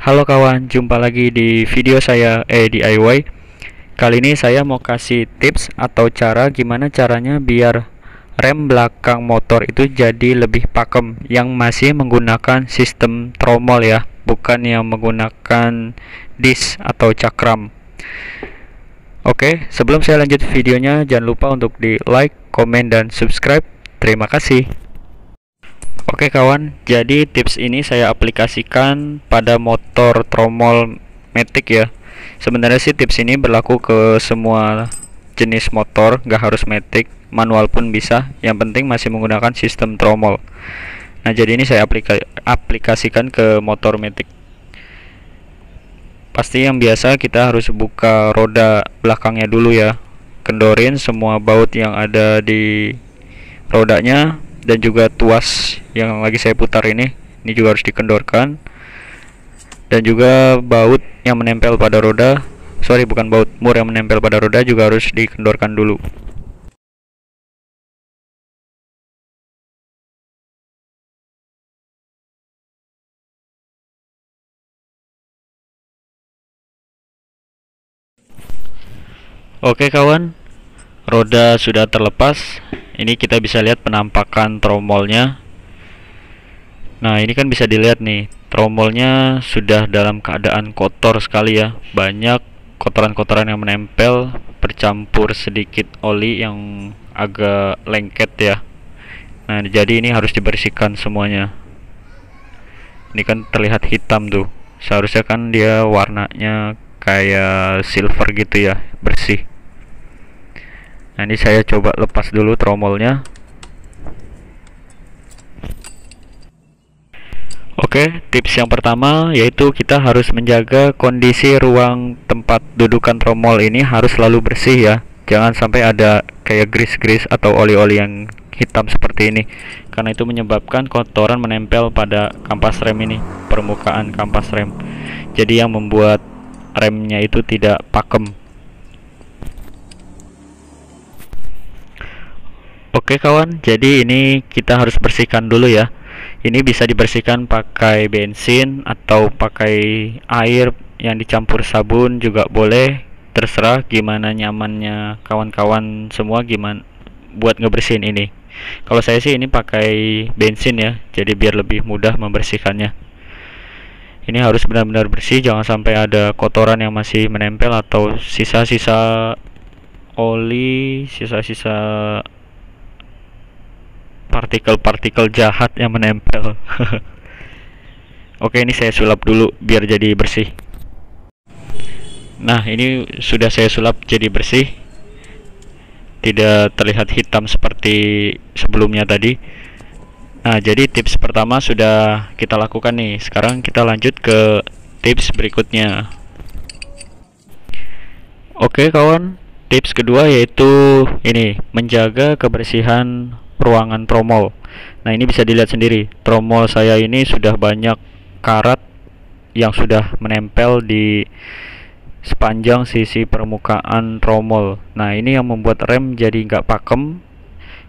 Halo kawan, jumpa lagi di video saya DIY. Kali ini saya mau kasih tips atau cara gimana caranya biar rem belakang motor itu jadi lebih pakem yang masih menggunakan sistem tromol ya, bukan yang menggunakan disk atau cakram. Oke, sebelum saya lanjut videonya, jangan lupa untuk di like, komen, dan subscribe. Terima kasih. Oke kawan, jadi tips ini saya aplikasikan pada motor tromol Matic ya. Sebenarnya sih tips ini berlaku ke semua jenis motor, nggak harus Matic, manual pun bisa. Yang penting masih menggunakan sistem tromol. Nah jadi ini saya aplikasikan ke motor Matic. Pasti yang biasa kita harus buka roda belakangnya dulu ya. Kendorin semua baut yang ada di rodanya, dan juga tuas yang lagi saya putar ini juga harus dikendorkan, dan juga baut yang menempel pada roda, bukan baut, mur yang menempel pada roda juga harus dikendorkan dulu. Oke kawan, roda sudah terlepas. Ini kita bisa lihat penampakan tromolnya. Nah ini kan bisa dilihat nih, tromolnya sudah dalam keadaan kotor sekali ya. Banyak kotoran-kotoran yang menempel, bercampur sedikit oli yang agak lengket ya. Nah jadi ini harus dibersihkan semuanya. Ini kan terlihat hitam tuh, seharusnya kan dia warnanya kayak silver gitu ya, bersih. Nah ini saya coba lepas dulu tromolnya. Oke, tips yang pertama yaitu kita harus menjaga kondisi ruang tempat dudukan tromol ini harus selalu bersih ya. Jangan sampai ada kayak grease-grease atau oli-oli yang hitam seperti ini, karena itu menyebabkan kotoran menempel pada kampas rem ini, permukaan kampas rem. Jadi yang membuat remnya itu tidak pakem. Oke kawan, jadi ini kita harus bersihkan dulu ya. Ini bisa dibersihkan pakai bensin atau pakai air yang dicampur sabun juga boleh. Terserah gimana nyamannya kawan-kawan semua gimana buat ngebersihin ini. Kalau saya sih ini pakai bensin ya, jadi biar lebih mudah membersihkannya. Ini harus benar-benar bersih, jangan sampai ada kotoran yang masih menempel atau sisa-sisa oli, sisa-sisa partikel-partikel jahat yang menempel. Oke, ini saya sulap dulu biar jadi bersih. Nah ini sudah saya sulap jadi bersih, tidak terlihat hitam seperti sebelumnya tadi. Nah jadi tips pertama sudah kita lakukan nih. Sekarang kita lanjut ke tips berikutnya. Oke kawan, tips kedua yaitu ini, menjaga kebersihan ruangan tromol. Nah ini bisa dilihat sendiri, tromol saya ini sudah banyak karat yang sudah menempel di sepanjang sisi permukaan tromol. Nah ini yang membuat rem jadi nggak pakem,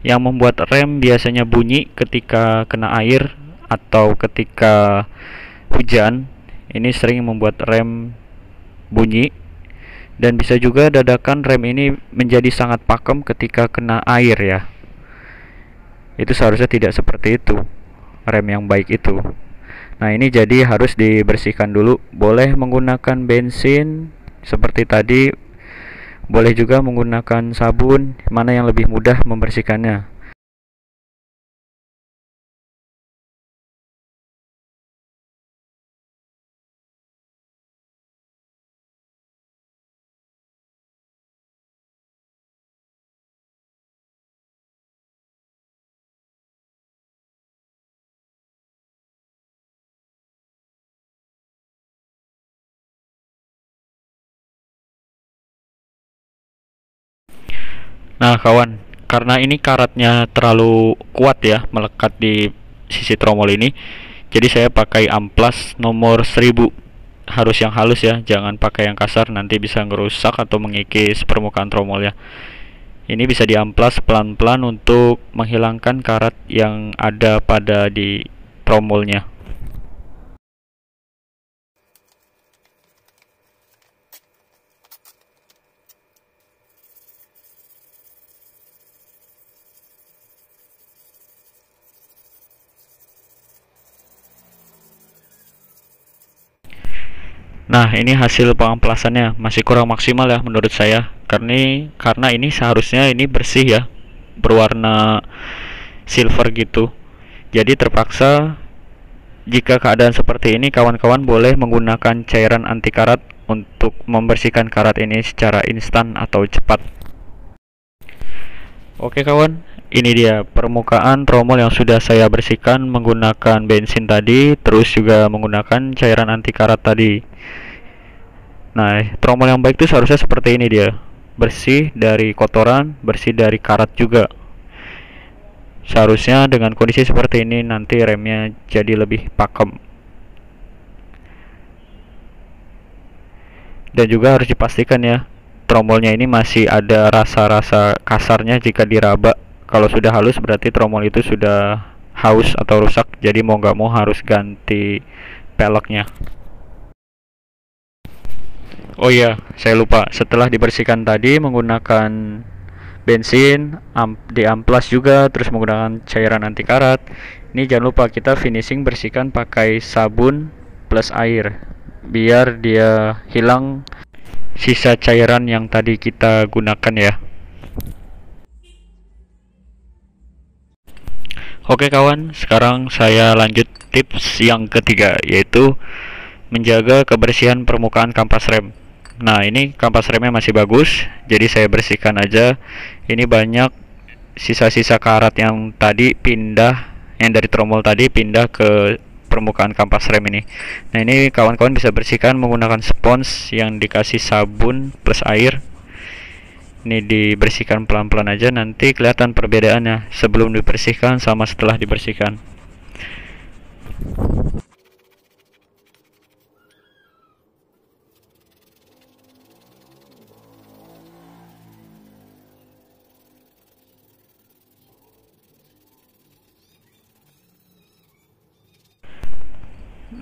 yang membuat rem biasanya bunyi ketika kena air atau ketika hujan. Ini sering membuat rem bunyi, dan bisa juga dadakan rem ini menjadi sangat pakem ketika kena air ya. Itu seharusnya tidak seperti itu, rem yang baik itu. Nah ini jadi harus dibersihkan dulu. Boleh menggunakan bensin seperti tadi, boleh juga menggunakan sabun, mana yang lebih mudah membersihkannya. Nah kawan, karena ini karatnya terlalu kuat ya, melekat di sisi tromol ini, jadi saya pakai amplas nomor 1000. Harus yang halus ya, jangan pakai yang kasar, nanti bisa ngerusak atau mengikis permukaan tromolnya. Ini bisa diamplas pelan-pelan untuk menghilangkan karat yang ada pada di tromolnya. Nah, ini hasil pengamplasannya masih kurang maksimal ya menurut saya. Karena ini seharusnya ini bersih ya, berwarna silver gitu. Jadi terpaksa, jika keadaan seperti ini, kawan-kawan boleh menggunakan cairan anti karat untuk membersihkan karat ini secara instan atau cepat. Oke kawan, ini dia permukaan tromol yang sudah saya bersihkan menggunakan bensin tadi, terus juga menggunakan cairan anti karat tadi. Nah, tromol yang baik itu seharusnya seperti ini dia. Bersih dari kotoran, bersih dari karat juga. Seharusnya dengan kondisi seperti ini nanti remnya jadi lebih pakem. Dan juga harus dipastikan ya, tromolnya ini masih ada rasa-rasa kasarnya jika diraba. Kalau sudah halus berarti tromol itu sudah haus atau rusak, jadi mau nggak mau harus ganti peleknya. Oh iya, saya lupa. Setelah dibersihkan tadi menggunakan bensin, diamplas juga, terus menggunakan cairan anti karat. Ini jangan lupa kita finishing bersihkan pakai sabun plus air, biar dia hilang sisa cairan yang tadi kita gunakan ya. Oke kawan, sekarang saya lanjut tips yang ketiga, yaitu menjaga kebersihan permukaan kampas rem. Nah, ini kampas remnya masih bagus, jadi saya bersihkan aja. Ini banyak sisa-sisa karat yang tadi pindah, yang dari tromol tadi pindah ke permukaan kampas rem ini. Nah, ini kawan-kawan bisa bersihkan menggunakan spons yang dikasih sabun plus air. Ini dibersihkan pelan-pelan aja, nanti kelihatan perbedaannya sebelum dibersihkan sama setelah dibersihkan.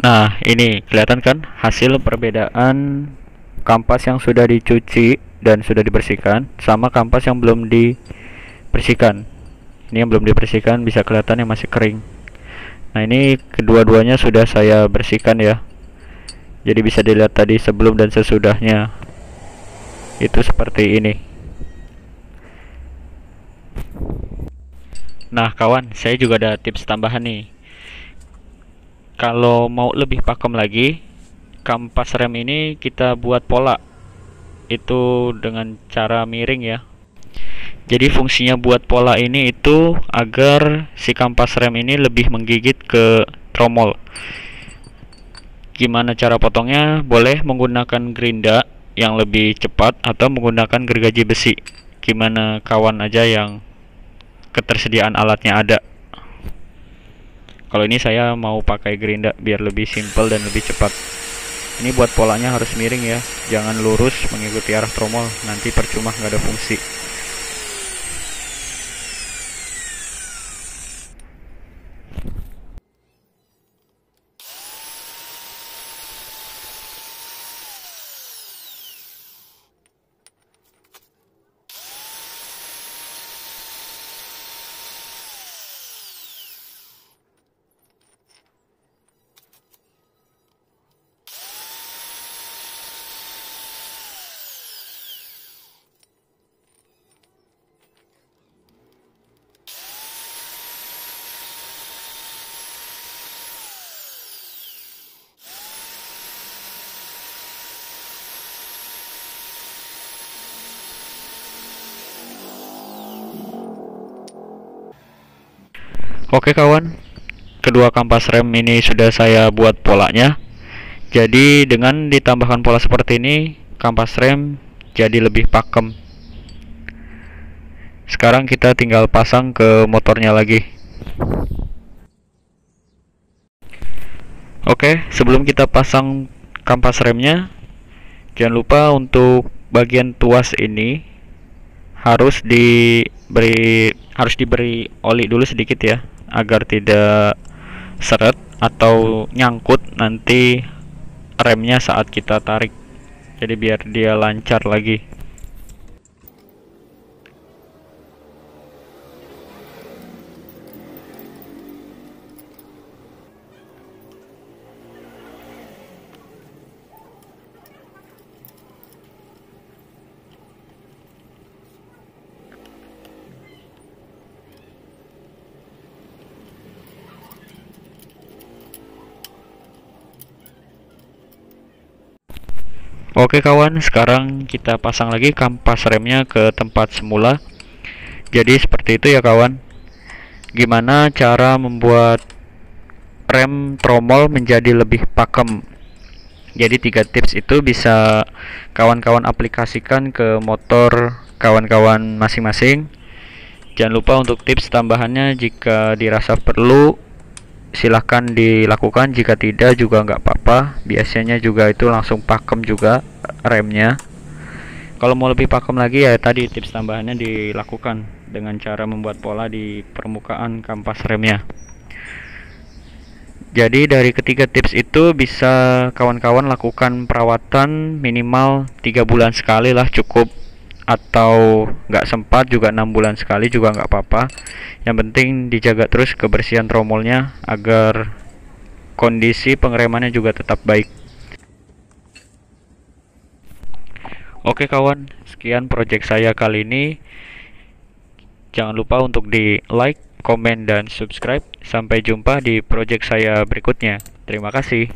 Nah, ini kelihatan kan hasil perbedaan kampas yang sudah dicuci dan sudah dibersihkan sama kampas yang belum dibersihkan. Ini yang belum dibersihkan bisa kelihatan yang masih kering. Nah, ini kedua-duanya sudah saya bersihkan ya. Jadi bisa dilihat tadi sebelum dan sesudahnya. Itu seperti ini. Nah, kawan, saya juga ada tips tambahan nih. Kalau mau lebih pakem lagi, kampas rem ini kita buat pola. Itu dengan cara miring ya. Jadi fungsinya buat pola ini itu agar si kampas rem ini lebih menggigit ke tromol. Gimana cara potongnya? Boleh menggunakan gerinda yang lebih cepat atau menggunakan gergaji besi. Gimana kawan aja yang ketersediaan alatnya ada. Kalau ini saya mau pakai gerinda biar lebih simpel dan lebih cepat. Ini buat polanya harus miring ya, jangan lurus mengikuti arah tromol, nanti percuma nggak ada fungsi. Oke kawan, kedua kampas rem ini sudah saya buat polanya. Jadi dengan ditambahkan pola seperti ini, kampas rem jadi lebih pakem. Sekarang kita tinggal pasang ke motornya lagi. Oke, sebelum kita pasang kampas remnya, jangan lupa untuk bagian tuas ini harus diberi oli dulu sedikit ya, agar tidak seret atau nyangkut nanti remnya saat kita tarik. Jadi biar dia lancar lagi. Oke kawan, sekarang kita pasang lagi kampas remnya ke tempat semula. Jadi seperti itu ya kawan. Gimana cara membuat rem tromol menjadi lebih pakem? Jadi 3 tips itu bisa kawan-kawan aplikasikan ke motor kawan-kawan masing-masing. Jangan lupa untuk tips tambahannya, jika dirasa perlu silahkan dilakukan, jika tidak juga nggak apa-apa. Biasanya juga itu langsung pakem juga remnya. Kalau mau lebih pakem lagi ya tadi tips tambahannya dilakukan dengan cara membuat pola di permukaan kampas remnya. Jadi dari ketiga tips itu bisa kawan-kawan lakukan perawatan minimal 3 bulan sekali lah cukup, atau nggak sempat juga 6 bulan sekali juga nggak apa-apa. Yang penting dijaga terus kebersihan tromolnya agar kondisi pengeremannya juga tetap baik. Oke kawan, sekian project saya kali ini. Jangan lupa untuk di like, komen, dan subscribe. Sampai jumpa di project saya berikutnya. Terima kasih.